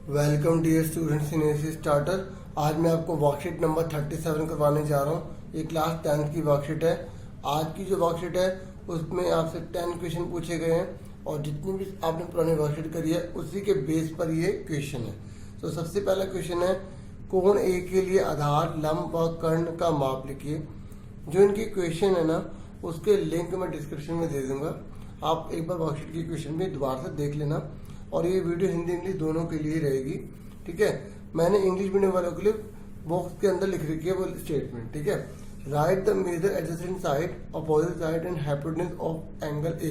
Welcome dear students in AC starter. आज मैं आपको वर्कशीट नंबर 37 करवाने जा रहा हूँ। ये क्लास 10th की वर्कशीट है। आज की जो वर्कशीट है उसमें आपसे 10 क्वेश्चन पूछे गए हैं और जितनी भी आपने पुरानी वर्कशीट करी है उसी के बेस पर ये क्वेश्चन है। तो सबसे पहला क्वेश्चन है, कोण ए के लिए आधार, लंब व कर्ण का माप लिखिए। जो इनकी क्वेश्चन है ना उसके लिंक मैं डिस्क्रिप्शन में दे दूंगा। आप एक बार वर्कशीट की क्वेश्चन भी दोबारा से देख लेना और ये वीडियो हिंदी इंग्लिश दोनों के लिए रहेगी। ठीक है, मैंने इंग्लिश मीडियम वालों के लिए बॉक्स के अंदर लिख रखी है वो स्टेटमेंट। ठीक है, write the major adjacent side, opposite side and hypotenuse of angle A.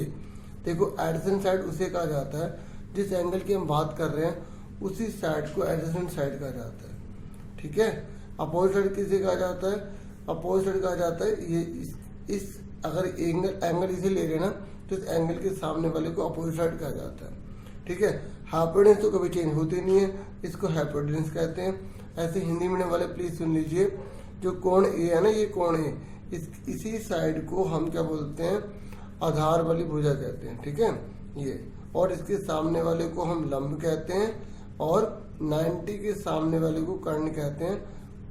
देखो एडजेसेंट साइड उसे कहा जाता है जिस एंगल की हम बात कर रहे हैं उसी साइड को एडजेसेंट साइड कहा जाता है। ठीक है, अपोजिट साइड किसे कहा जाता है? अपोजिट साइड कहा जाता है ये इस अगर एंगल इसे ले रहे हैं ना तो इस एंगल के सामने वाले को अपोजिट साइड कहा जाता है। ठीक है, हाइपोटेन्यूज तो कभी चेंज होती नहीं है, इसको हाइपोटेन्यूज कहते हैं। ऐसे हिंदी मीडियम वाले प्लीज सुन लीजिए, जो कोण ए है ना, ये कोण ए, इसी साइड को हम क्या बोलते हैं? आधार वाली भुजा कहते हैं। ठीक है, ये और इसके सामने वाले को हम लंब कहते हैं और 90 के सामने वाले को कर्ण कहते हैं।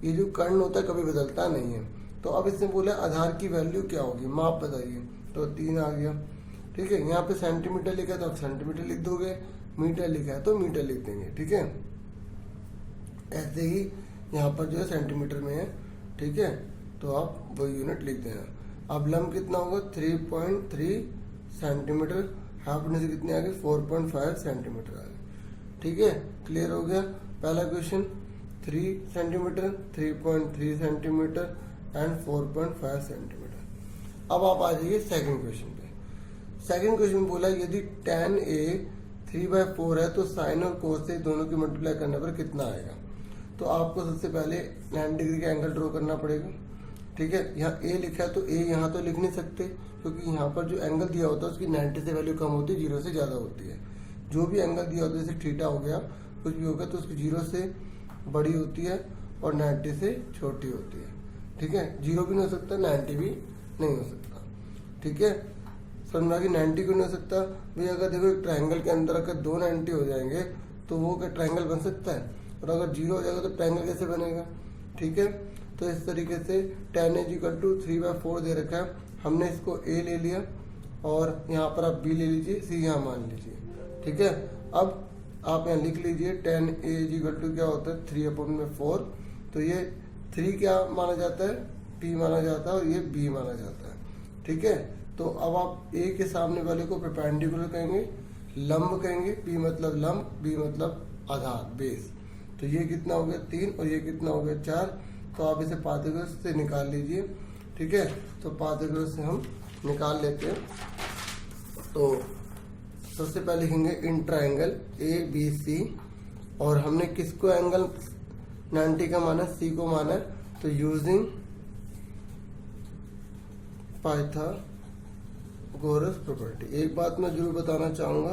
ये जो कर्ण होता है कभी बदलता नहीं है। तो अब इसने बोला आधार की वैल्यू क्या होगी, माप बताइए। तो 3 आ गया। ठीक है, यहाँ पे सेंटीमीटर लिखा है तो आप सेंटीमीटर लिख दोगे, मीटर लिखा है तो मीटर लिख देंगे। ठीक है, ऐसे ही यहाँ पर जो है सेंटीमीटर में है। ठीक है, तो आप वो यूनिट लिख देना। अब लंब कितना होगा? 3.3 सेंटीमीटर। हाइपोटेन्यूज कितनी आ गई? 4.5 सेंटीमीटर आ गई। ठीक है, क्लियर हो गया। पहला question 3 centimetre, 3.3 centimetre and 4.5 centimetre. अब आप आ जाइए सेकंड क्वेश्चन पे। सेकंड क्वेश्चन बोला यदि tan A 3/4 है तो साइन और कोस से दोनों की मल्टीप्लाई करने पर कितना आएगा? तो आपको सबसे पहले 90 डिग्री का एंगल ड्रॉ करना पड़ेगा। ठीक है, यहाँ A लिखा है तो A यहाँ तो लिख नहीं सकते क्योंकि यहाँ पर जो एंगल दिया होता है उसकी 90 से वैल्यू कम होती है, 0 से ज़्यादा होती है। जो भी एंगल दिया होता है जैसे थीटा हो गया, कुछ भी होगा तो उसकी 0 से बड़ी होती है और 90 से छोटी होती है। ठीक है, 0 भी नहीं हो सकता, 90 भी नहीं हो सकता। ठीक है, समझा कि 90 क्यों नहीं हो सकता भाई? अगर देखो एक ट्रायंगल के अंदर अगर 2 90 हो जाएंगे तो वो क्या ट्रायंगल बन सकता है? और अगर 0 हो जाएगा तो ट्रायंगल कैसे बनेगा? ठीक है, तो इस तरीके से tan A = 3/4 दे रखा है। हमने इसको A ले लिया और यहाँ पर आप B ले लीजिए, C यहाँ मान लीजिए। ठीक है, अब आप यहाँ लिख लीजिए tan A = क्या होता है? 3/4। तो ये 3 क्या माना जाता है? P माना जाता है और ये B माना जाता है। ठीक है, तो अब आप A के सामने वाले को परपेंडिकुलर कहेंगे, लंब कहेंगे। P मतलब लंब, B मतलब आधार, बेस। तो ये कितना हो गया? 3 और ये कितना हो गया? 4। तो आप इसे पाइथागोरस से निकाल लीजिए। ठीक है, तो पाइथागोरस से हम निकाल लेते हैं। तो सबसे पहले लिखेंगे इन ट्रायंगल ABC और हमने किसको एंगल 90 का माना? C को माना। तो यूजिंग पाइथागोरस प्रॉपर्टी। एक बात मैं जरूर बताना चाहूँगा,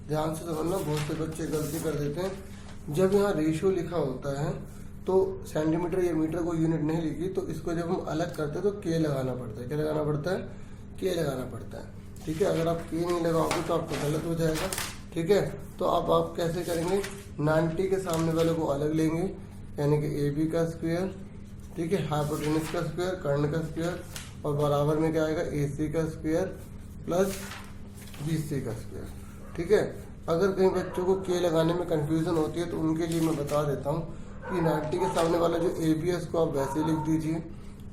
ध्यान से समझना, बहुत से बच्चे गलती कर देते हैं। जब यहाँ रेशियो लिखा होता है तो सेंटीमीटर या मीटर को यूनिट नहीं लिखी, तो इसको जब हम अलग करते हैं तो के लगाना पड़ता है। क्या लगाना पड़ता है? के लगाना पड़ता है। ठीक है, अगर आप के नहीं लगाओगे तो आपका गलत हो जाएगा। ठीक है, तो अब आप कैसे करेंगे? 90 के सामने वाले को अलग लेंगे, यानी कि AB का स्क्वायर। ठीक है, हाइपोटेन्यूज का स्क्वायर, कर्ण का स्क्वायर और बराबर में क्या आएगा? AC का स्क्वायर प्लस BC का स्क्वायर। ठीक है, अगर कहीं बच्चों को के लगाने में कंफ्यूजन होती है तो उनके लिए मैं बता देता हूँ कि 90 के सामने वाला जो AB है उसको आप वैसे लिख दीजिए।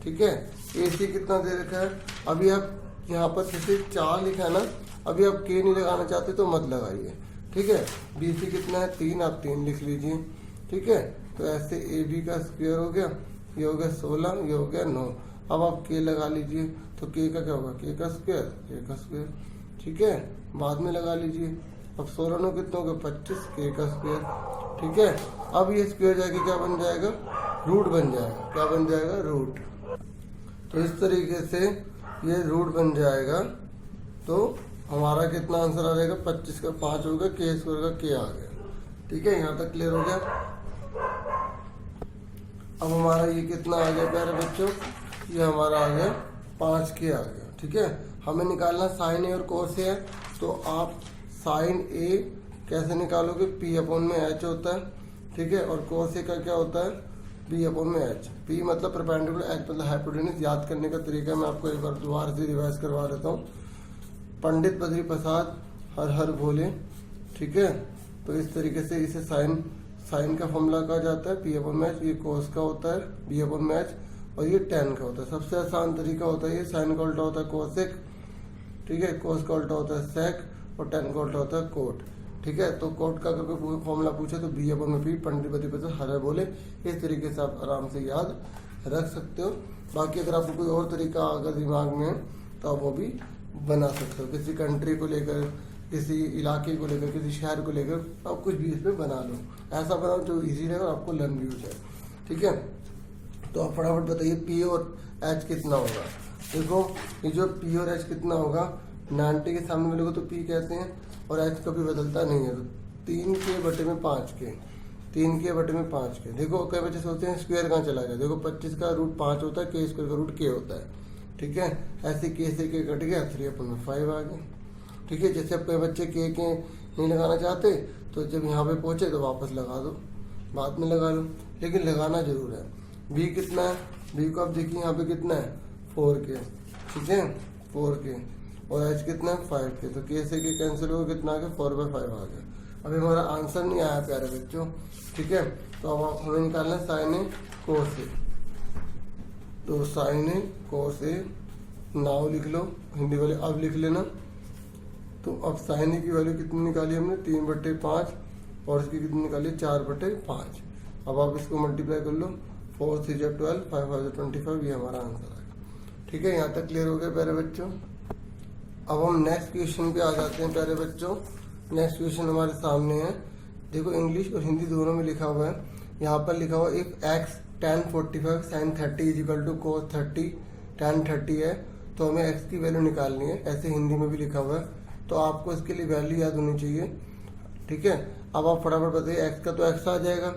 ठीक है, AC कितना दे रखा है? अभी आप यहाँ पर जैसे 4 लिखा है ना, अभी आप के नहीं लगाना चाहते तो मत लगाइए। ठीक है, BC कितना है? 3, आप 3 लिख लीजिए। ठीक है, तो ऐसे AB का स्क्वायर हो गया, ये हो गया 16, ये हो गया 9। अब आप के लगा लीजिए, तो के का क्या होगा? के का स्क्वायर, के का स्क्वायर। ठीक है, बाद में लगा लीजिए। अब 16 9 कितना होगा? 25, के का स्क्वायर। ठीक है, अब ये स्क्वायर जाके क्या बन जाएगा? रूट बन जाएगा। क्या बन जाएगा? रूट। तो इस तरीके से ये रूट बन जाएगा। तो हमारा कितना आंसर आ जाएगा? 25 का 5 होगा, के स्क्वायर का के आ गया। ठीक है, यहाँ तक क्लियर हो गया। अब हमारा ये कितना आ गया प्यारे बच्चों? ये हमारा आ गया 5 के आ गया। ठीक है, हमें निकालना साइन ए और कोस ए है, तो आप साइन ए कैसे निकालोगे, पी अपॉन में एच होता है, ठीक है। और कोस ए का क्या होता है, पी अपॉन में एच। पी मतलब परपेंडिकुलर, एच मतलब हाइपोटेन्यूज। याद करने का तरीका मैं आपको एक बार दोबारा से रिवाइज करवा देता हूँ। पंडित बद्री प्रसाद हर हर भोले, ठीक है। तो इस तरीके से इसे साइन का फॉर्मूला कहा जाता है, पी अपॉन में एच। ये कोस का होता है, बी अपॉन में एच। और ये टेन का होता है। सबसे आसान तरीका होता है ये, साइन का उल्टा होता है कोसेक, ठीक है। कोस का उल्टा होता है सेक और टेन का उल्टा होता है कोट, ठीक है। तो कोट का अगर कोई फॉर्मूला पूछे तो बी अपॉन में पी, पंडित बद्री प्रसाद हर हर भोले। इस तरीके से आप आराम से याद रख सकते हो। बाकी अगर आपको कोई और तरीका अगर दिमाग में है तो आप वो भी बना सकते हो। किसी कंट्री को लेकर, किसी इलाके को लेकर, किसी शहर को लेकर आप कुछ भी इसमें बना लो। ऐसा बनाओ जो इजी रहे और आपको लर्न भी हो जाए, ठीक है। तो आप फटाफट बताइए पी और एच कितना होगा। देखो ये जो पी और एच कितना होगा, 90 के सामने वाले को तो पी कहते हैं और एच कभी बदलता नहीं है। तो 3 के बटे में 5 के, 3 के बटे में 5 के। देखो कई बच्चे सोचते हैं स्क्वायर कहाँ चला गया। देखो 25 का रूट 5 होता है, के स्क्वायर का रूट के होता है, ठीक है। ऐसे के से के कट गया, 3 अपॉन में 5 आ गया, ठीक है। जैसे अब कई बच्चे के नहीं लगाना चाहते तो जब यहाँ पे पहुंचे तो वापस लगा दो, बाद में लगा लो, लेकिन लगाना जरूर है। बी कितना है, बी को आप देखिए यहाँ पे कितना है 4 के, ठीक है, 4 के। और एच कितना है 5 के। तो के से के कैंसिल हो गया, कितना आ गया 4/5 आ गया। अभी हमारा आंसर नहीं आया प्यारे बच्चों, ठीक है। तो अब हमें निकालना है साइन ए कोस ए। तो साइन ए कोस ए नाउ लिख लो, हिंदी वाले अब लिख लेना। तो अब साइन ए की वैल्यू कितनी निकाली हमने, 3/5 और इसकी कितनी निकाली 4/5। अब आप इसको मल्टीप्लाई कर लो, 4 3 12, 5 5 25, ये हमारा आंसर आएगा, ठीक है। यहाँ तक क्लियर हो गया प्यारे बच्चों। अब हम नेक्स्ट क्वेश्चन पे आ जाते हैं प्यारे बच्चों। नेक्स्ट क्वेश्चन हमारे सामने है। देखो इंग्लिश और हिंदी दोनों में लिखा हुआ है। यहाँ पर लिखा हुआ if x tan 45 sin 30 is equal to cos 30 tan 30 है, तो हमें x की वैल्यू निकालनी है। ऐसे हिंदी में भी लिखा हुआ है, तो आपको इसके लिए वैल्यू याद होनी चाहिए, ठीक है। अब आप फटाफट बताइए, x का तो x आ जाएगा।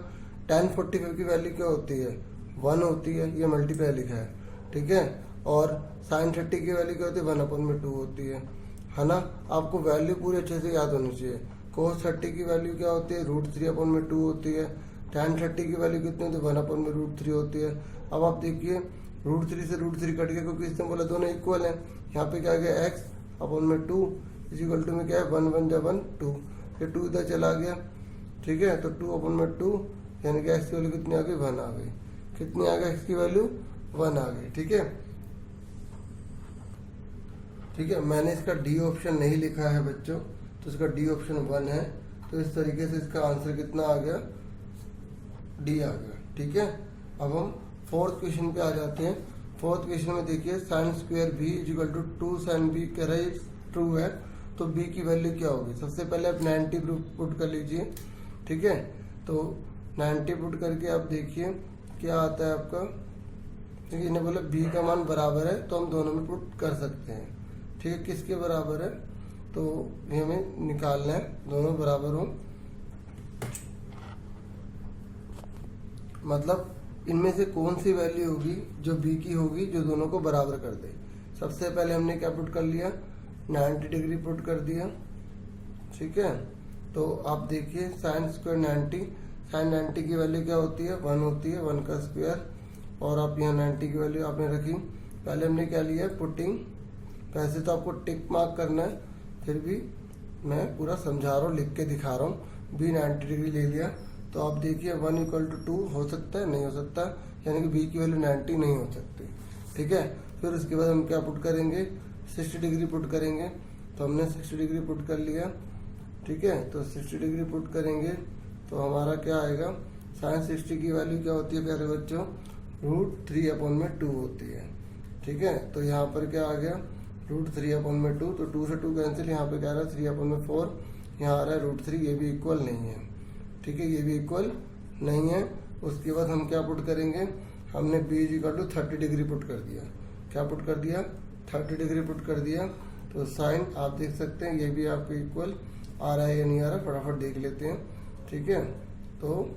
tan 45 की वैल्यू क्या होती है, 1 होती है, ये मल्टीप्लाई लिखा है, ठीक है। और sin 30 की वैल्यू क्या होती है, 1/2 होती है ना। आपको वैल्यू पूरे अच्छे से याद होनी चाहिए। cos 30 की वैल्यू क्या होती है, √3/2 होती है। tan 30 की वैल्यू कितनी होती है, 1/√3 होती है। अब आप देखिए √3 से √3 कट गया, क्योंकि इसने बोला दोनों इक्वल है। यहाँ पे क्या आ गया x/2 इज इक्वल टू में क्या है 1 1 1 2, ये 2 इधर चला गया, ठीक है। तो 2/2 यानी कि x की वैल्यू कितनी आ गई, 1 आ गई। कितनी आ गई x की वैल्यू, 1 आ गई, ठीक है, ठीक है। मैंने इसका डी ऑप्शन नहीं लिखा है बच्चों, तो इसका डी ऑप्शन 1 है। तो इस तरीके से इसका आंसर कितना आ गया, डी आ गया, ठीक है। अब हम फोर्थ क्वेश्चन पे आ जाते हैं। फोर्थ क्वेश्चन में देखिए sine square B is equal to 2 sin b कह रहा है, ट्रू है। तो b की वैल्यू क्या होगी, सबसे पहले आप 90 पुट कर लीजिए, ठीक है। तो 90 पुट करके आप देखिए क्या आता है आपका, ठीक है। इन्हें बोला b का मान बराबर है, तो हम दोनों में पुट कर सकते हैं, ठीक है। किसके बराबर है, तो ये हमें निकालना है, दोनों बराबर हो, मतलब इनमें से कौन सी वैल्यू होगी जो b की होगी जो दोनों को बराबर कर दे। सबसे पहले हमने क्या पुट कर लिया, 90 डिग्री पुट कर दिया, ठीक है। तो आप देखिए साइन स्क्वायर 90, साइन 90 की वैल्यू क्या होती है, 1 होती है, 1 का स्क्वायर। और आप यहाँ 90 की वैल्यू आपने रखी। पहले हमने क्या लिया, पुटिंग। वैसे तो आपको टिक मार्क करना है, फिर भी मैं पूरा समझा रहा हूँ, लिख के दिखा रहा हूँ। b 90 डिग्री ले लिया, तो आप देखिए 1 = 2 हो सकता है, नहीं हो सकता, यानी कि b की वैल्यू 90 नहीं हो सकती, ठीक है। फिर उसके बाद हम क्या पुट करेंगे, 60 डिग्री पुट करेंगे। तो हमने 60 डिग्री पुट कर लिया, ठीक है। तो 60 डिग्री पुट करेंगे तो हमारा क्या आएगा, साइन 60 की वैल्यू क्या होती है प्यारे बच्चों, √3/2 होती है, ठीक है। तो यहाँ पर क्या आ गया, √3/2, तो 2 से 2 कैंसिल, यहाँ पे क्या आ रहा है 3/4, यहाँ आ रहा है √3, ये भी इक्वल नहीं है, ठीक है, ये भी इक्वल नहीं है। उसके बाद हम क्या पुट करेंगे, हमने b = 30 डिग्री पुट कर दिया। क्या पुट कर दिया, 30 डिग्री पुट कर दिया। तो साइन आप देख सकते हैं ये भी आपको इक्वल आ रहा है या नहीं आ रहा, फटाफट देख लेते हैं, ठीक है। तो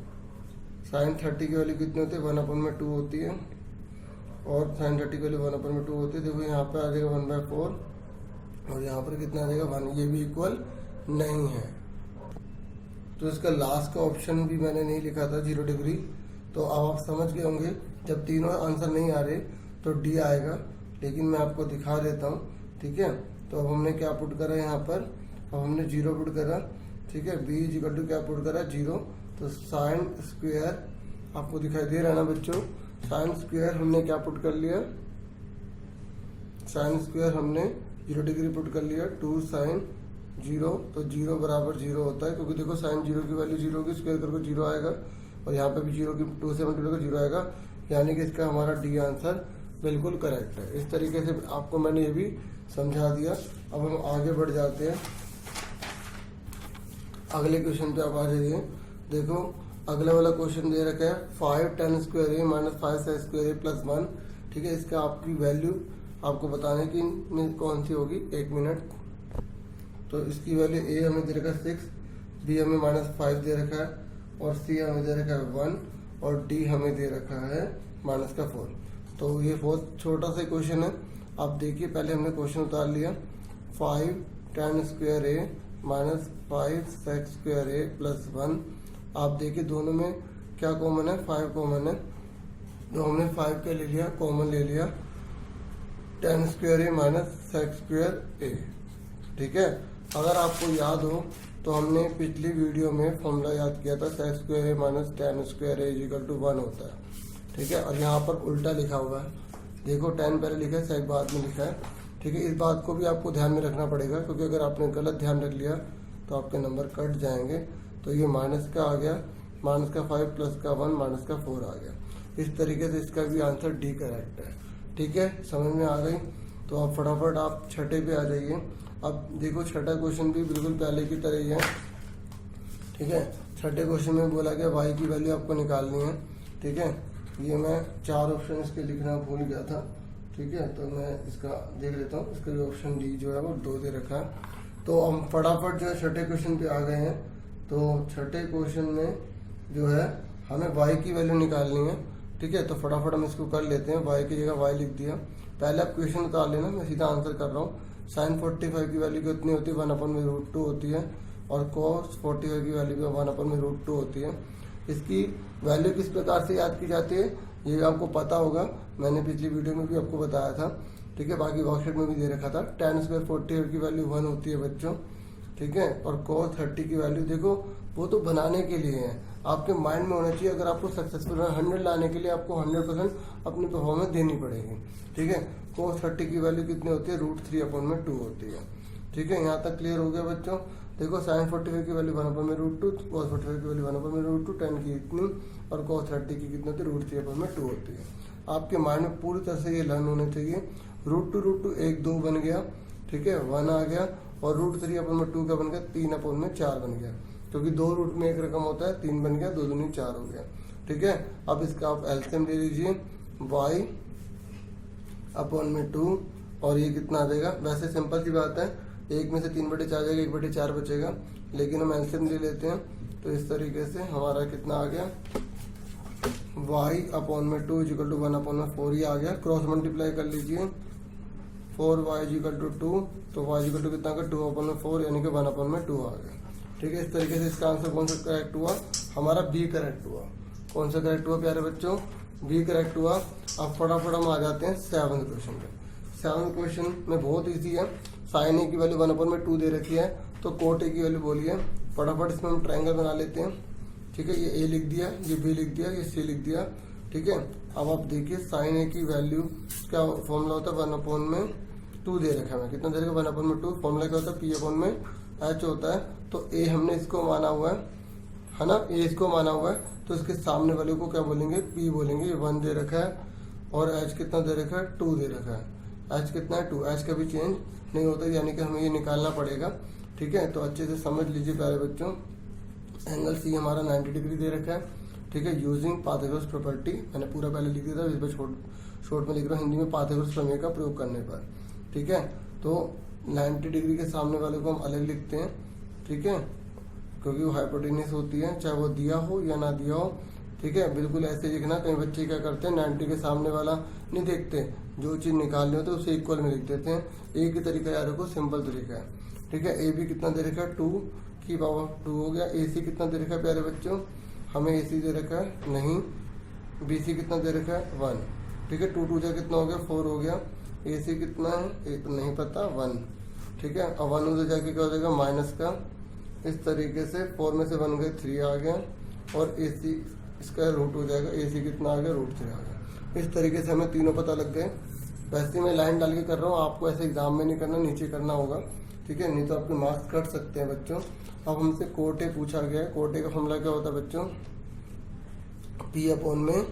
साइन 30 की वैल्यू कितनी होती है, 1/2 होती है, और साइन 30 की वैल्यू 1/2 होती है। देखो यहाँ पे आ जाएगा 1/4, और यहाँ पर कितना आ जाएगा 1, ये भी इक्वल नहीं है, तो इसका लास्ट का ऑप्शन भी मैंने नहीं लिखा था 0 डिग्री। तो अब आप समझ गए होंगे, जब तीनों आंसर नहीं आ रहे तो डी आएगा, लेकिन मैं आपको दिखा देता हूँ। ठीक है, तो अब हमने क्या पुट करा यहाँ पर, अब हमने 0 पुट करा। ठीक है, बी इज इक्वल टू क्या पुट करा 0। तो साइन स्क्वायर आपको दिखाई दे रहा है ना बच्चों, साइन स्क्वायर हमने क्या पुट कर लिया, साइन स्क्वायर हमने 0 डिग्री पुट कर लिया, 2 साइन 0। तो 0 बराबर 0 होता है, क्योंकि देखो साइन 0 की वैल्यू 0 की, स्क्वायर करके 0 आएगा, और यहाँ पे भी 0 की 2 से मल्टीप्लाई करके 0 आएगा, यानी कि इसका हमारा डी आंसर बिल्कुल करेक्ट है। इस तरीके से आपको मैंने ये भी समझा दिया। अब हम आगे बढ़ जाते हैं, अगले क्वेश्चन पे आप आ जाइए। देखो अगला वाला क्वेश्चन दे रखा है 5 tan square A minus 5 sin square A plus 1। ठीक है, इसका आपकी वैल्यू आपको बताने की में कौन सी होगी, 1 मिनट। तो इसकी वैल्यू ए हमें दे रखा है 6, बी हमें -5 दे रखा है, और सी हमें दे रखा है 1, और डी हमें दे रखा है -4। तो ये बहुत छोटा सा क्वेश्चन है। आप देखिए, पहले हमने क्वेश्चन उतार लिया, 5 tan square A minus 5 sec square A plus 1। आप देखिए दोनों में क्या कॉमन है, 5 कॉमन है, तो हमने 5 क्या ले लिया, कॉमन ले लिया, tan square A minus sec square ए। ठीक है, अगर आपको याद हो तो हमने पिछली वीडियो में फॉर्मूला याद किया था, sec square A minus tan square A equal to 1 होता है। ठीक है, और यहाँ पर उल्टा लिखा हुआ है, देखो tan पहले लिखा है, sec बाद में लिखा है। ठीक है, इस बात को भी आपको ध्यान में रखना पड़ेगा, क्योंकि अगर आपने गलत ध्यान रख लिया तो आपके नंबर कट जाएंगे। तो ये माइनस का आ गया, माइनस का 5 प्लस का 1 माइनस का 4 आ गया। इस तरीके से इसका भी आंसर डी करेक्ट है। ठीक है, समझ में आ गई। तो आप फटाफट आप छठे पे आ जाइए। अब देखो छठा क्वेश्चन भी बिल्कुल पहले की तरह ही है। ठीक है, छठे क्वेश्चन में बोला गया वाई की वैल्यू आपको निकालनी है। ठीक है, ये मैं 4 ऑप्शन इसके लिखना भूल गया था। ठीक है, तो मैं इसका देख लेता हूँ, इसका जो ऑप्शन डी जो है वो 2 दे रखा है। तो हम फटाफट जो है छठे क्वेश्चन पे आ गए हैं। तो छठे क्वेश्चन में जो है हमें y की वैल्यू निकालनी है। ठीक है, तो फटाफट हम इसको कर लेते हैं। y की जगह y लिख दिया, पहले आप क्वेश्चन उतार लेना, मैं सीधा आंसर कर रहा हूँ। साइन 45 की वैल्यू कितनी होती है, 1/√2 होती है, और cos 45 की वैल्यू भी 1/√2 होती है। इसकी वैल्यू किस प्रकार से याद की जाती है ये आपको पता होगा, मैंने पिछली वीडियो में भी आपको बताया था। ठीक है, बाकी वर्कशीट में भी दे रखा था। tan स्क्वायर 48 की वैल्यू 1 होती है बच्चों। ठीक है, और cos 30 की वैल्यू देखो वो तो बनाने के लिए है, आपके माइंड में होना चाहिए। अगर आपको सक्सेसफुल 100 लाने के लिए आपको 100% अपनी परफॉर्मेंस देनी पड़ेगी। ठीक है, cos 30 की वैल्यू कितनी होती है, √3/2 होती है। ठीक है, यहाँ तक क्लियर हो गया बच्चों। देखो साइन 45 की वैल्यू 1/√2, cos 45 की वैल्यू 1/√2, tan की इतनी, और cos 30 की कितनी होती है, √3/2 होती है। आपके माइंड में पूरी तरह से ये लर्न होने चाहिए। √2 1 2 बन गया। ठीक है, 1 आ गया, और √3/2 क्या बन गया, 3/4 बन गया, क्योंकि 2 रूट में एक रकम होता है, 3 बन गया, 2 दूनी 4 हो गया। ठीक है, अब इसका आप एलसीएम ले लीजिए, y/2, और ये कितना आ जाएगा। वैसे सिंपल सी बात है, 1 में से 3/4 जाएगा, 1/4 बचेगा, लेकिन हम एलसीएम ले लेते हैं। तो इस तरीके से हमारा कितना आ गया, y/2 इक्वल टू 1/4 ही आ गया। क्रॉस मल्टीप्लाई कर लीजिए, 4y इक्वल टू 2, तो y इक्वल टू कितना का 2/4, यानी कि 1/2 आ गया। ठीक है, इस तरीके से इसका आंसर कौन सा करेक्ट हुआ, हमारा बी करेक्ट हुआ। कौन सा करेक्ट हुआ प्यारे बच्चों, बी करेक्ट हुआ। अब फटाफट हम आ जाते हैं 7वें क्वेश्चन पे। 7वें क्वेश्चन में बहुत ईजी है, साइन ए की वैल्यू 1/2 दे रखी है, तो कोट ए की वैल्यू बोलिए। फटाफट इसमें हम ट्रायंगल बना लेते हैं। ठीक है, ये ए लिख दिया, ये बी लिख दिया, ये सी लिख दिया। ठीक है, अब आप देखिए साइन ए की वैल्यू क्या फॉर्मूला होता है, 1/2 दे रखा है, कितना दे रखा है 1/2। फॉर्मूला क्या होता है, P/H होता है। तो ए हमने इसको माना हुआ है ना, ए इसको माना हुआ है, तो इसके सामने वाले को क्या बोलेंगे, P बोलेंगे। ये 1 दे रखा है, और H कितना दे रखा है, 2 दे रखा है। H कितना है, 2। H कभी चेंज नहीं होता, यानी कि हमें ये निकालना पड़ेगा। ठीक है, तो अच्छे से समझ लीजिए प्यारे बच्चों। एंगल सी हमारा 90 डिग्री दे रखा है। ठीक है, यूजिंग पाइथागोरस प्रॉपर्टी, मैंने पूरा पहले लिख दिया था, इस पर शॉर्ट में लिख रहा हूँ हिंदी में, पाइथागोरस प्रमेय का प्रयोग करने पर। ठीक है, तो 90 डिग्री के सामने वाले को हम अलग लिखते हैं। ठीक है, क्योंकि वो हाइपोटेन्यूस होती है, चाहे वो दिया हो या ना दिया हो। ठीक है, बिल्कुल ऐसे लिखना। कई बच्चे क्या करते हैं, 90 के सामने वाला नहीं देखते, जो चीज निकालनी होती है उसे इक्वल में लिख देते हैं। एक ही तरीका यार को सिंपल तरीका है। ठीक है, ए बी कितना दे रखा है, 2 की पावर 2 हो गया। ए सी कितना दे रखा है प्यारे बच्चों, हमें ए सी दे रखा है नहीं, बी सी कितना दे रखा है 1, ठीक है। 2 2 जा कितना हो गया 4 हो गया। ए सी कितना है ये तो नहीं पता 1, ठीक है। अब 1 उधर जाके क्या हो जाएगा माइनस का, इस तरीके से 4 में से 1 गए 3 आ गया, और ए सी इसका रूट हो जाएगा, ए सी कितना आ गया √3 आ गया। इस तरीके से हमें तीनों पता लग गए। वैसे मैं लाइन डाल के कर रहा हूँ, आपको ऐसे एग्जाम में नहीं करना, नीचे करना होगा, ठीक है, नहीं तो आपके मार्क्स कट सकते हैं बच्चों। अब हमसे कोट ए पूछा गया है। कोट ए का फॉर्मूला क्या होता है बच्चों, बी अपॉन में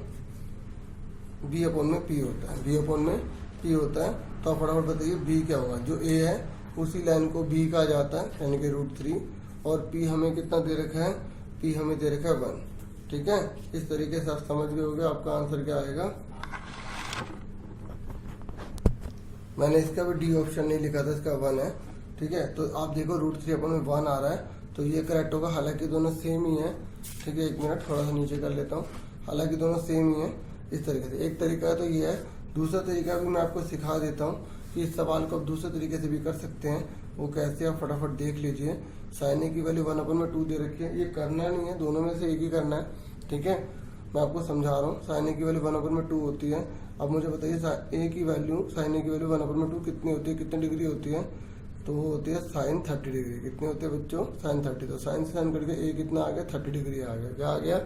पी होता है, बी अपॉन में पी होता है। तो आप फटाफट बताइए बी क्या होगा। जो ए है उसी लाइन को बी कहा जाता है, यानी कि √3, और पी हमें कितना दे रखा है, पी हमें दे रखा है 1, ठीक है। इस तरीके से आप समझ गए होंगे आपका आंसर क्या आएगा। मैंने इसका भी डी ऑप्शन नहीं लिखा था, इसका 1 है, ठीक है। तो आप देखो √3 अपॉन में 1 आ रहा है, तो ये करेक्ट होगा। हालांकि दोनों सेम ही है, ठीक है। 1 मिनट थोड़ा सा नीचे कर लेता हूँ। हालांकि दोनों सेम ही है। इस तरीके से एक तरीका है तो ये है। दूसरा तरीका भी मैं आपको सिखा देता हूँ कि इस सवाल को आप दूसरे तरीके से भी कर सकते हैं। वो कैसे, आप फटाफट देख लीजिए। साइन ए की वैल्यू 1/2 दे रखी है, ये करना नहीं है, दोनों में से एक ही करना है, ठीक है। मैं आपको समझा रहा हूँ। साइन ए की वैल्यू 1/2 होती है। अब मुझे बताइए साइन ए की वैल्यू 1/2 कितनी होती है, कितनी डिग्री होती है, तो वो होती है साइन 30 डिग्री। कितने होते हैं बच्चों, साइन 30। तो साइन से साइन करके ए कितना आ गया 30 डिग्री आ गया। क्या आ गया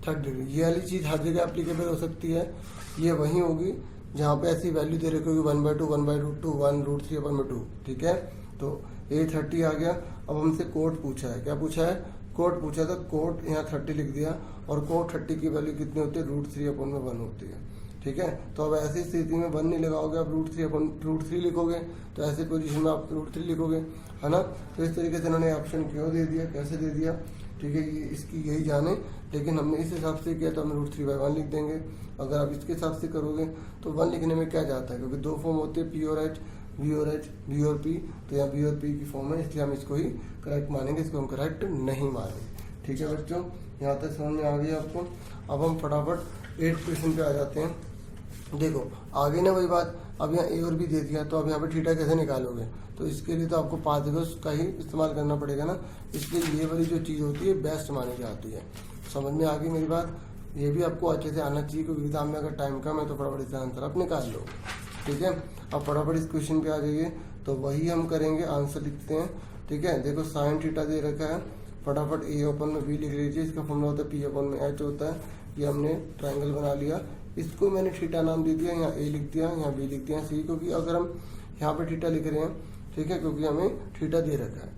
30 डिग्री। ये वाली चीज हर जगह एप्लीकेबल हो सकती है। ये वही होगी जहाँ पे ऐसी वैल्यू दे रखी होगी 1/2 1/2 1 √3/2, ठीक है। तो ए 30 आ गया। अब हमसे कोट पूछा है, क्या पूछा है, कोट पूछा। तो कोट यहाँ 30 लिख दिया, और कोट 30 की वैल्यू कितनी होती है √3/1 होती है, ठीक है। तो अब ऐसी स्थिति में 1 नहीं लगाओगे, आप √3 लिखोगे, तो ऐसे पोजीशन में आप √3 लिखोगे, है ना। तो इस तरीके से इन्होंने ऑप्शन क्यों दे दिया, कैसे दे दिया, ठीक है, ये इसकी यही जाने। लेकिन हमने इस हिसाब से किया तो हम √3/1 लिख देंगे। अगर आप इसके हिसाब से करोगे तो 1 लिखने में क्या जाता है, क्योंकि 2 फॉर्म होते हैं, पी और एच, बी और एच, बी और पी। तो यहाँ बी और पी की फॉर्म है, इसलिए हम इसको ही करेक्ट मानेंगे, इसको हम करेक्ट नहीं मानेंगे, ठीक है बच्चों। यहाँ तक समझ में आ गई आपको। अब हम फटाफट 8 क्वेश्चन पे आ जाते हैं। देखो आगे ना वही बात, अब यहाँ ए और बी दे दिया, तो अब यहाँ पे थीटा कैसे निकालोगे, तो इसके लिए तो आपको पाइथागोरस का ही इस्तेमाल करना पड़ेगा ना। इसलिए ये वाली जो चीज़ होती है बेस्ट मानी जाती है। समझ में आ गई मेरी बात। ये भी आपको अच्छे से आना चाहिए, क्योंकि एग्जाम में अगर टाइम कम है तो फटाफट इसका आंसर आप निकाल लो, ठीक है। अब फटाफट इस क्वेश्चन पे आ जाइए, तो वही हम करेंगे, आंसर लिखते हैं, ठीक है। देखो साइन थीटा दे रखा है, फटाफट ए अपन में बी लिख लीजिए। इसका फॉर्मूला होता है पी अपन में एच होता है। ये हमने ट्राइंगल बना लिया, इसको मैंने थीटा नाम दे दिया, यहाँ ए लिख दिया, यहाँ बी लिख दिया, सी, क्योंकि अगर हम यहाँ पे थीटा लिख रहे हैं, ठीक है, क्योंकि हमें थीटा दे रखा है,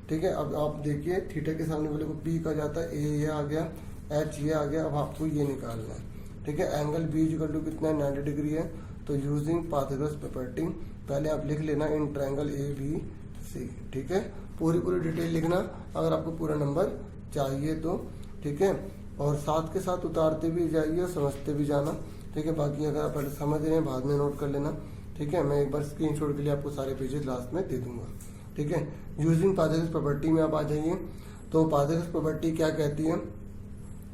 ठीक है। अब आप देखिए थीटा के सामने वाले को पी कहा जाता है, ए ये आ गया, एच ये आ गया। अब आपको ये निकालना है, ठीक है। एंगल बी इक्वल टू कितना है 90 डिग्री है। तो यूजिंग पाइथागोरस प्रॉपर्टी पहले आप लिख लेना in triangle A B C, ठीक है। पूरी डिटेल लिखना अगर आपको पूरा नंबर चाहिए तो, ठीक है। और साथ के साथ उतारते भी जाइए और समझते भी जाना, ठीक है। बाकी अगर आप समझ रहे हैं बाद में नोट कर लेना, ठीक है। मैं एक बार स्क्रीनशॉट के लिए आपको सारे पेजेस लास्ट में दे दूंगा, ठीक है। यूजिंग पाइथागोरस प्रॉपर्टी में आप आ जाइए। तो पाइथागोरस प्रॉपर्टी क्या कहती है,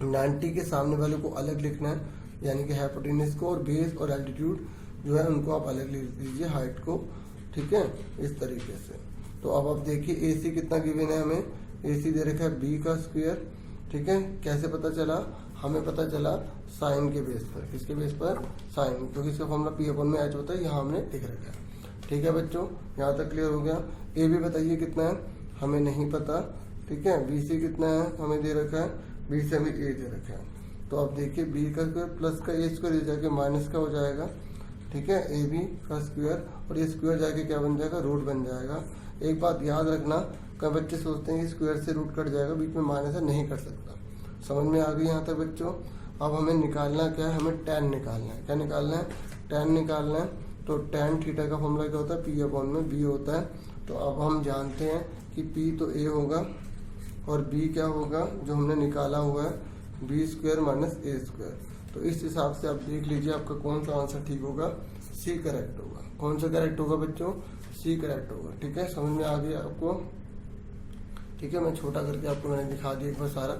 90 के सामने वाले को अलग लिखना है, यानी कि हाइपोटेनस को, और बेस और एल्टीट्यूड जो है उनको आप अलग लिख लीजिए, हाइट को, ठीक है, इस तरीके से। तो अब आप देखिए ए सी कितना गिवन है हमें, ए सी दे रखा है बी का स्क्वायर, ठीक है। कैसे पता चला, हमें पता चला साइन के बेस पर। किसके बेस पर, साइन, क्योंकि इसका फॉर्मूला पी अपन में एच होता है, यहाँ हमने लिख रखा है, ठीक है बच्चों। यहाँ तक क्लियर हो गया। ए भी बताइए कितना है, हमें नहीं पता, ठीक है। बी सी कितना है हमें दे रखा है, बी से हमें ए दे रखा है। तो आप देखिए बी का स्क्वायर प्लस का ए स्क्वायर जाके माइनस का हो जाएगा, ठीक है, ए बी का स्क्वायर, और ये स्क्वायर जाके क्या बन जाएगा, रूट बन जाएगा। एक बात याद रखना, कई बच्चे सोचते हैं कि स्क्वायर से रूट कट जाएगा, बीच में माइनस है, नहीं कट सकता। समझ में आ गई यहाँ तक बच्चों। अब हमें निकालना क्या है, हमें tan निकालना है। क्या निकालना है, tan निकालना है। तो tan थीटा का फॉर्मूला क्या होता है, पी अपॉन में बी होता है। तो अब हम जानते हैं कि p तो a होगा, और b क्या होगा जो हमने निकाला हुआ है, बी स्क्वायर माइनस ए स्क्वायर। तो इस हिसाब से आप देख लीजिए आपका कौन सा आंसर ठीक होगा, सी करेक्ट होगा। कौन सा करेक्ट होगा बच्चों, सी करेक्ट होगा, ठीक है। समझ में आ गया आपको, ठीक है। मैं छोटा करके आपको मैंने दिखा दिया एक बार सारा,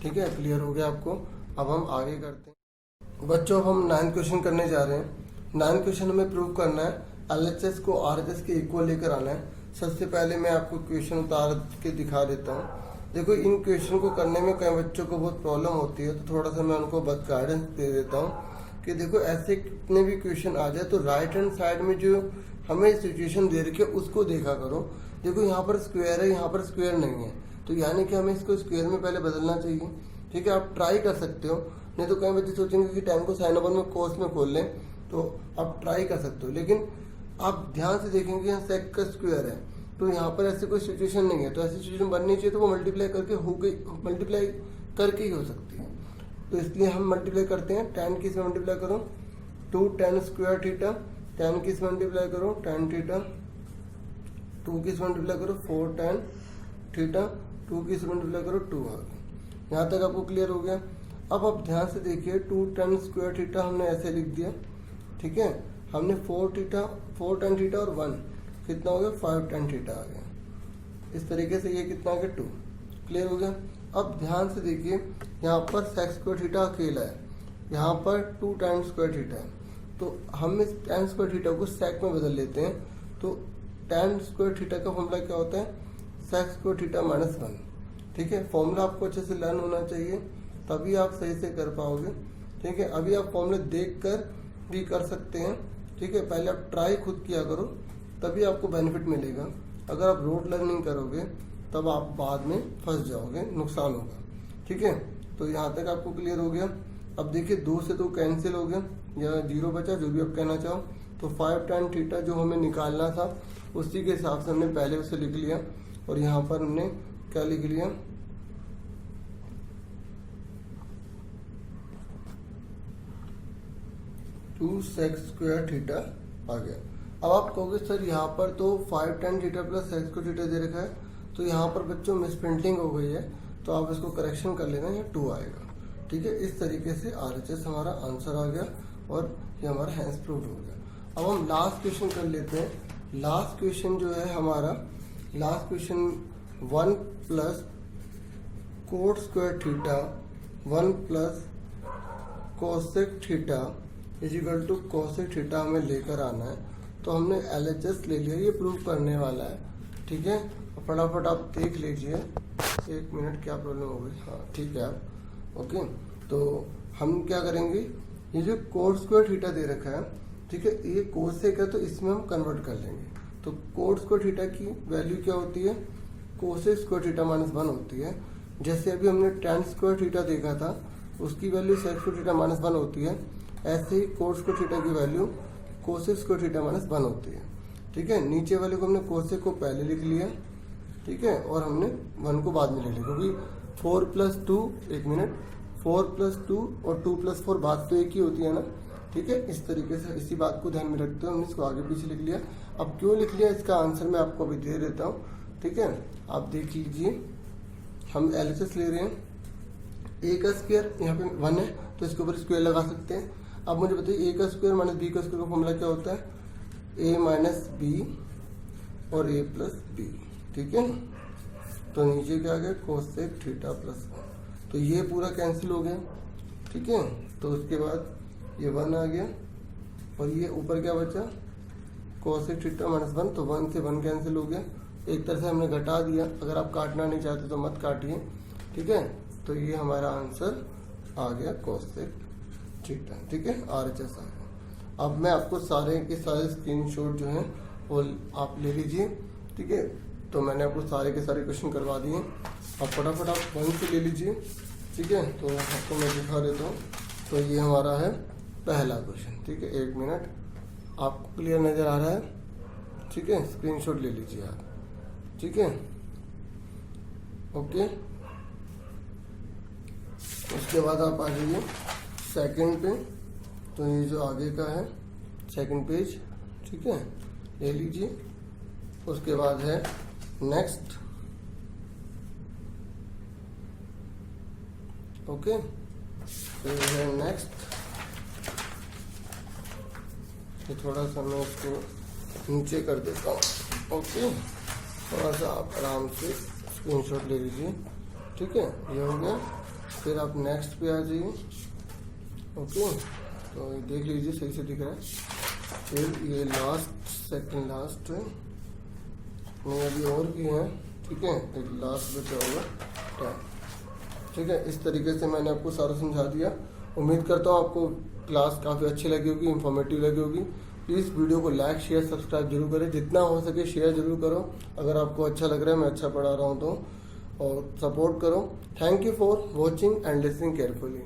ठीक है, क्लियर हो गया आपको। अब हम आगे करते हैं बच्चों। अब हम 9th क्वेश्चन करने जा रहे हैं। 9th क्वेश्चन हमें प्रूव करना है LHS को RHS के इक्वल लेकर आना है। सबसे पहले मैं आपको क्वेश्चन उतार के दिखा देता हूँ। देखो इन क्वेश्चन को करने में कई बच्चों को बहुत प्रॉब्लम होती है, तो थोड़ा सा मैं उनको बस गाइडेंस दे देता हूँ कि देखो ऐसे कितने भी क्वेश्चन आ जाए तो राइट हैंड साइड में जो हमें सिचुएशन दे रखी है उसको देखा करो। देखो यहाँ पर स्क्वायर है, यहाँ पर स्क्वायर नहीं है, तो यानी कि हमें इसको स्क्वायर में पहले बदलना चाहिए। ठीक है, आप ट्राई कर सकते हो, नहीं तो कई बच्चे सोचेंगे कि tan को sin ओवर में cos में खोल लें, तो आप ट्राई कर सकते हो। लेकिन आप ध्यान से देखेंगे यहाँ sec का स्क्वायर है, तो यहाँ पर ऐसी कोई सिचुएशन नहीं है, तो ऐसी सिचुएशन बननी चाहिए तो वो मल्टीप्लाई करके ही हो सकती है। तो इसलिए हम मल्टीप्लाई करते हैं। tan किस में मल्टीप्लाई करो 2 tan स्क्वायर थीटा, tan किस में मल्टीप्लाई करो tan थीटा, 2 किस में मल्टीप्लाई करो 4 tan थीटा, 2 किस में मल्टीप्लाई करो 2 आ गया। यहाँ तक आपको क्लियर हो गया। अब आप ध्यान से देखिए 2 tan स्क्वायर थीटा हमने ऐसे लिख दिया। ठीक है, हमने 4 tan थीटा और 1 कितना हो गया 5 tan थीटा आ गया। इस तरीके से ये कितना आ गया 2। क्लियर हो गया। अब ध्यान से देखिए यहाँ पर sec स्क्वायर थीटा अकेला है, यहाँ पर 2 tan स्क्वायर थीटा है, तो हम इस tan स्क्वायर थीटा को sec में बदल लेते हैं। तो tan स्क्वायर थीटा का फॉर्मूला क्या होता है sec स्क्वायर थीटा -1। ठीक है, फॉर्मूला आपको अच्छे से लर्न होना चाहिए, तभी आप सही से कर पाओगे। ठीक है, अभी आप फॉर्मूले देख कर भी कर सकते हैं। ठीक है, पहले आप ट्राई खुद किया करो, तभी आपको बेनिफिट मिलेगा। अगर आप रोड लर्निंग करोगे तब आप बाद में फंस जाओगे, नुकसान होगा। ठीक है, तो यहाँ तक आपको क्लियर हो गया। अब देखिए 2 से 2 कैंसिल हो गया या 0 बचा, जो भी आप कहना चाहो। तो 5 tan थीटा जो हमें निकालना था उसी के हिसाब से हमने पहले उसे लिख लिया, और यहाँ पर हमने क्या लिख लिया 2 sec स्क्वायर थीटा आ गया। अब आप कहोगे सर यहाँ पर तो 5 tan theta plus sec square theta दे रखा है, तो यहाँ पर बच्चों मिसप्रिंटिंग हो गई है, तो आप इसको करेक्शन कर लेना, ये 2 आएगा। ठीक है, इस तरीके से RHS हमारा आंसर आ गया और ये हमारा हैंस प्रूव्ड हो गया। अब हम लास्ट क्वेश्चन कर लेते हैं। लास्ट क्वेश्चन जो है हमारा, last question 1 plus cot square theta 1 plus cosec theta is equal to cosec theta हमें लेकर आना है। तो हमने LHS ले लिया, ये प्रूव करने वाला है। ठीक है, फटाफट आप देख लीजिए। 1 मिनट, क्या प्रॉब्लम हो गई? हाँ ठीक है आप ओके। तो हम क्या करेंगे, ये जो कोट स्क्वायर थीटा दे रखा है, ठीक है, ये कोसेक है तो इसमें हम कन्वर्ट कर लेंगे। तो कोट स्क्वायर थीटा की वैल्यू क्या होती है कोसेक स्क्वायर थीटा -1 होती है। जैसे अभी हमने tan स्क्वायर थीटा देखा था, उसकी वैल्यू sec स्क्वायर थीटा -1 होती है, ऐसे ही कोट स्क्वायर थीटा की वैल्यू कोसेक स्क्वायर थीटा -1 होती है। ठीक है, नीचे वाले को हमने कोसेक को पहले लिख लिया, ठीक है, और हमने 1 को बाद में ले लिया, क्योंकि 4 + 2 1 मिनट 4 + 2 और 2 + 4 बात तो एक ही होती है ना। ठीक है, इस तरीके से इसी बात को ध्यान में रखते हुए हमने इसको आगे पीछे लिख लिया। अब क्यों लिख लिया इसका आंसर मैं आपको अभी दे देता हूँ। ठीक है, आप देख लीजिए, हम LHS ले रहे हैं। a का स्क्वायर यहाँ पे 1 है, तो इसके ऊपर स्क्वायर लगा सकते हैं। अब मुझे बताइए a का स्क्वायर माइनस b का स्क्वायर का फॉर्मूला क्या होता है a माइनस b और a प्लस b। ठीक है, तो नीचे क्या आ गया कोसेक थीटा +1, तो ये पूरा कैंसिल हो गया। ठीक है, तो उसके बाद ये 1 आ गया और ये ऊपर क्या बचा कोसेक थीटा -1, तो 1 से 1 कैंसिल हो गया। एक तरह से हमने घटा दिया, अगर आप काटना नहीं चाहते तो मत काटिए। ठीक है, तो ये हमारा आंसर आ गया कोसेक थीटा। ठीक है, RHS आ गया। अब मैं आपको सारे के सारे स्क्रीनशॉट जो हैं वो आप ले लीजिए। ठीक है, तो मैंने आपको सारे के सारे क्वेश्चन करवा दिए, अब फटाफट आप 1 से ले लीजिए। ठीक है, तो आपको मैं दिखा देता हूँ। तो ये हमारा है पहला क्वेश्चन। ठीक है, 1 मिनट, आपको क्लियर नज़र आ रहा है? ठीक है, स्क्रीनशॉट ले लीजिए आप। ठीक है, ओके। उसके बाद आप आ जाइए सेकंड पे, तो ये जो आगे का है सेकंड पेज, ठीक है, ले लीजिए। उसके बाद है नेक्स्ट, ओके, तो ये है नेक्स्ट। तो थोड़ा सा मैं इसको नीचे कर देता हूँ। ओके, थोड़ा सा आप आराम से स्क्रीनशॉट ले लीजिए। ठीक है, ये हो गया। फिर आप नेक्स्ट पे आ जाइए। ओके, तो ये देख लीजिए सही से दिख रहा है। फिर ये लास्ट, सेकंड लास्ट है, मैं अभी और भी हैं। ठीक है, एक लास्ट बचा होगा। 10। ठीक है, इस तरीके से मैंने आपको सारा समझा दिया। उम्मीद करता हूँ आपको क्लास काफ़ी अच्छी लगी होगी, इन्फॉर्मेटिव लगी होगी। प्लीज़ वीडियो को लाइक शेयर सब्सक्राइब जरूर करें, जितना हो सके शेयर जरूर करो अगर आपको अच्छा लग रहा है, मैं अच्छा पढ़ा रहा हूँ तो, और सपोर्ट करो। Thank you for watching and listening carefully.